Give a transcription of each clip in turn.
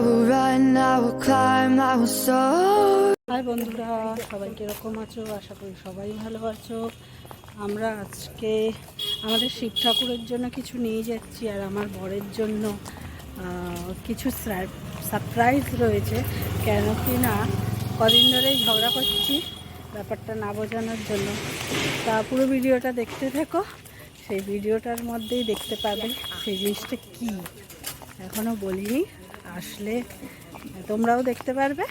will run, I will climb, I will soar. Hi বন্ধুরা, সবাই কিরকম আছো? আশা করি সবাই ভালো আছো। আমরা আজকে আমাদের শিব ঠাকুরের জন্য কিছু নিয়ে যাচ্ছি, আর আমার বরের জন্য কিছু সারপ্রাইজ রয়েছে। কেন কি না, কদিন ধরেই ঝগড়া করছি ব্যাপারটা না বোঝানোর জন্য। তা পুরো ভিডিওটা দেখতে থেকো, সেই ভিডিওটার মধ্যেই দেখতে পাবে সেই জিনিসটা কি। এখনও বলিনি, আসলে তোমরাও দেখতে পারবে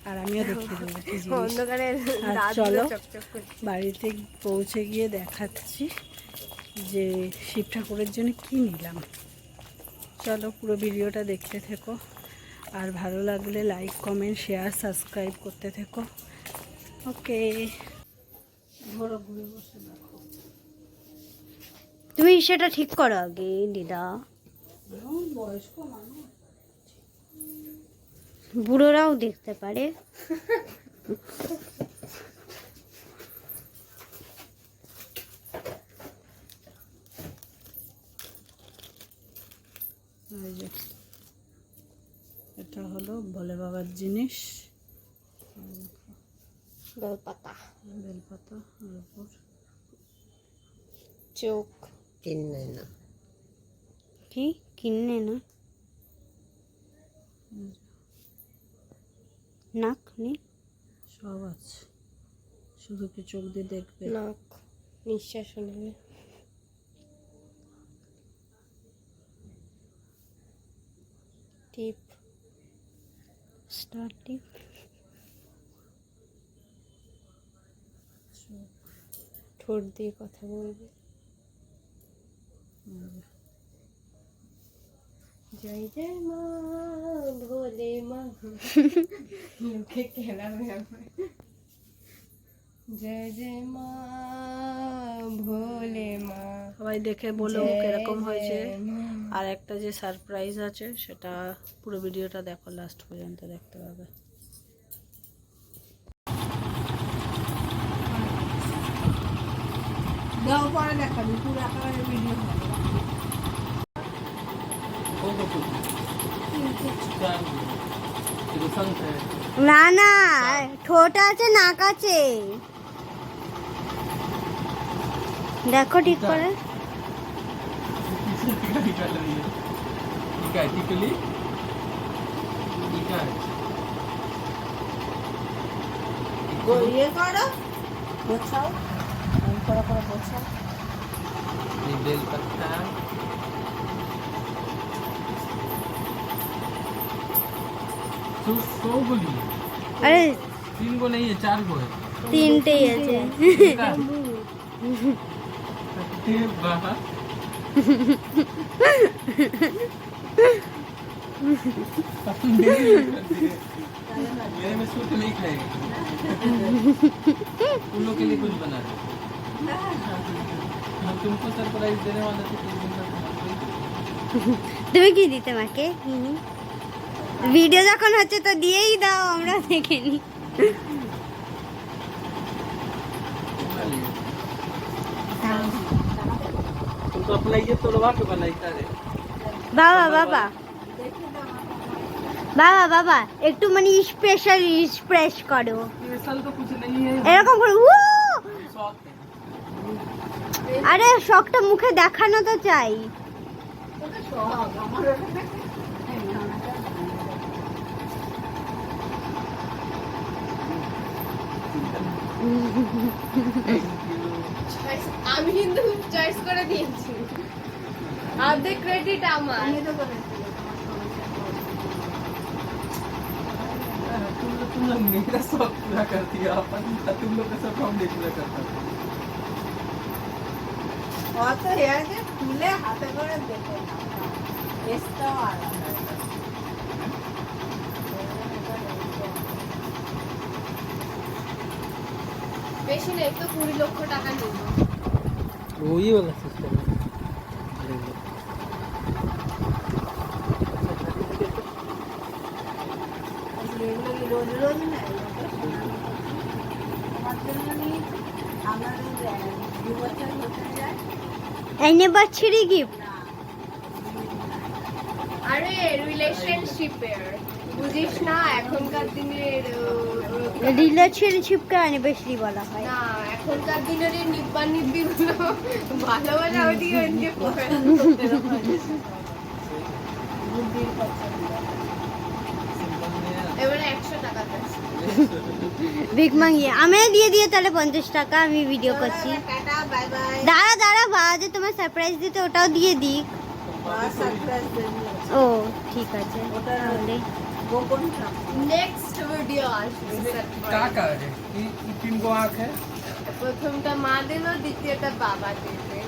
আর আমিও দেখিয়ে দেবো কি জিনিস। আর চলো বাড়িতে পৌঁছে গিয়ে দেখাচ্ছি যে শিব ঠাকুরের জন্য কি নিলাম। চলো পুরো ভিডিওটা দেখতে থেকো, আর ভালো লাগলে লাইক, কমেন্ট, শেয়ার, সাবস্ক্রাইব করতে থেকো। ওকে, ঘোরো, ঘুরে বসে দেখো। তুমি সেটা ঠিক করো আগে দিদা। বয়স্ক মানুষ, বুড়োরাও দেখতে পারে। এটা হলো ভোলে বাবার জিনিস, বেলপাতা, বেলপাতা, আর উপর চোখ। কিনে না, কি কিনে না, নাক নেই, সব আছে, শুধু কি চোখ দিয়ে দেখবে? নাক, নিঃশ্বাস নেবে, টিপ, স্টার টিপ, ঠোঁট দিয়ে কথা বলবে। জয় জয় মা ভোলে মা, মুখে খেলাবে আমার। জয় জয় মা ভোলে মা। সবাই দেখে বলো কিরকম হয়েছে। আর একটা যে সারপ্রাইজ আছে সেটা পুরো ভিডিওটা দেখো, লাস্ট পর্যন্ত দেখতে পাবে। দাও, পরে দেখাবি, পুরো একেবারে ভিডিও হবে। না না, ঠোঁট আছে, নাক আছে, দেখো ঠিক করে। ইয়ে করো, গোছাও, করে করে গোছাও। बेलपत्ता, तो 100 गोली। अरे 3 गो नहीं है, 4 गो है। তিনটেই আছে। बाहा मेरे में सूट नहीं खाएगा। उन लोग के लिए कुछ बना दो। हम तुमको सरप्राइज देने वाले थे, कुछ दिन तक তুমি কি দিতে মাকে? ভিডিও যখন হচ্ছে তো দিয়েই দাও, আমরা দেখে নি। तुम तो अपना ये तोड़वा के बनाई तारे। বাবা বাবা বাবা বাবা, একটু মানে স্পেশাল স্প্রেস করো, स्पेशल तो कुछ नहीं है, এরকম করে। शौक है। আরে শখটা মুখে দেখানো তো চাই। আমি কিন্তু চয়েস করে দিয়েছি, অর্ধেক ক্রেডিট আমার। तुम लोग मेरा शौक पूरा कर दिया, अपन तुम लोग का सब हम नहीं पूरा करता। অত হেয়ার যে তুলে হাতে করে দেখে না, টেস্টটাও আলাদা। বেশি নেই তো, 20 লক্ষ টাকা নিব। वही वाला सिस्टम है। এগুলো কি রোজ রোজ নেয়? আমার জন্য নিয়ে আমরা 2 বছর হতে যায়। Anniversary gift. আরে রিলেশনশিপের বুঝিস না এখনকার দিনের রিলেশনশিপকে অ্যানিভার্সারি বলা হয়। না এখনকার দিনের এই নিব্বান নিব্বিগুলো ভালোবাসা ওদিকে এনজয় করে এবারে 100 টাকা দিচ্ছি ভিক মাঙ্গিয়ে আমি দিয়ে দিও তাহলে 50 টাকা, আমি ভিডিও করছি। টাটা বাই বাই দাঁড়া দাঁড়া বাবা যে তোমার সারপ্রাইজ দিতে ওটাও দিয়ে দিক। ও ঠিক আছে তাহলে নেক্সট ভিডিও আসবে काका रे ई तीन गो आंख है প্রথমটা মা দিল, দ্বিতীয়টা বাবা দিবে।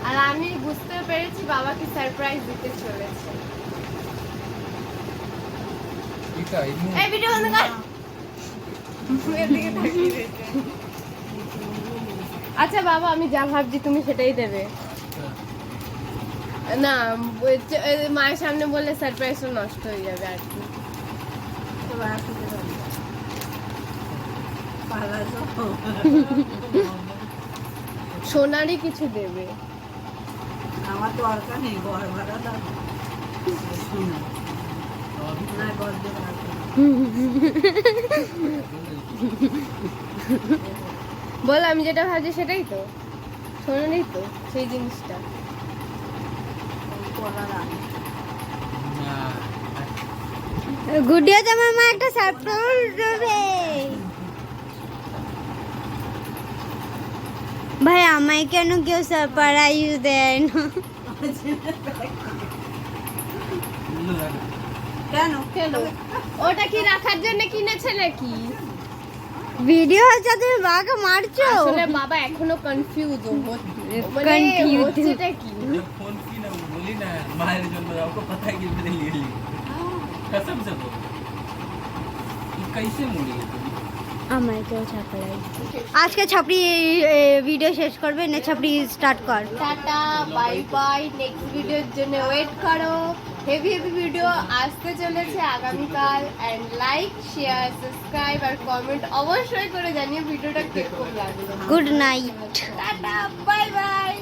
আর আমি বুঝতে পেরেছি বাবাকে সারপ্রাইজ দিতে চলেছে। इका इनु এই ভিডিও বন্ধ কর। এদিকে তাকিয়ে রয়েছে। আচ্ছা বাবা আমি যা ভাবছি তুমি সেটাই দেবে। না মায়ের সামনে বললে সারপ্রাইজটা নষ্ট হয়ে যাবে আর কি। সোনারই কিছু দেবে। আমার দরকার নেই, ঘর ভাড়া দাও না, ঘর দিয়ে ভাড়া দাও। বল আমি যেটা ভাবছি সেটাই তো, সোনারই তো সেই জিনিসটা। গুডিও তোমার মা একটা সারপ্রাইজ দেবে। ভাই আমায় কেন কেউ সারপ্রাইজ দেয় না? কেন কেন ওটা কি রাখার জন্য কিনেছে নাকি? ভিডিও হচ্ছে তুমি বাবাকে মারছো? আসলে বাবা এখনো কনফিউজ হচ্ছে, মানে Confused. হচ্ছেটা কি। फोन की ना बोली ना मायर जो आपको पता है कि मैंने ले ली कसम से बोल ये कैसे मुड़ी है तुम আমায় কেউ সারপ্রাইজ আজকে ছাপড়ি ভিডিও শেষ করবে না? ছাপড়ি স্টার্ট কর। টাটা বাই বাই, নেক্সট ভিডিওর জন্য ওয়েট করো। হেভি হেভি ভিডিও আসতে চলেছে আগামীকাল। এন্ড লাইক শেয়ার সাবস্ক্রাইব আর কমেন্ট অবশ্যই করে জানিয়ে ভিডিওটা কিরকম লাগলো। Good night. Tata bye by.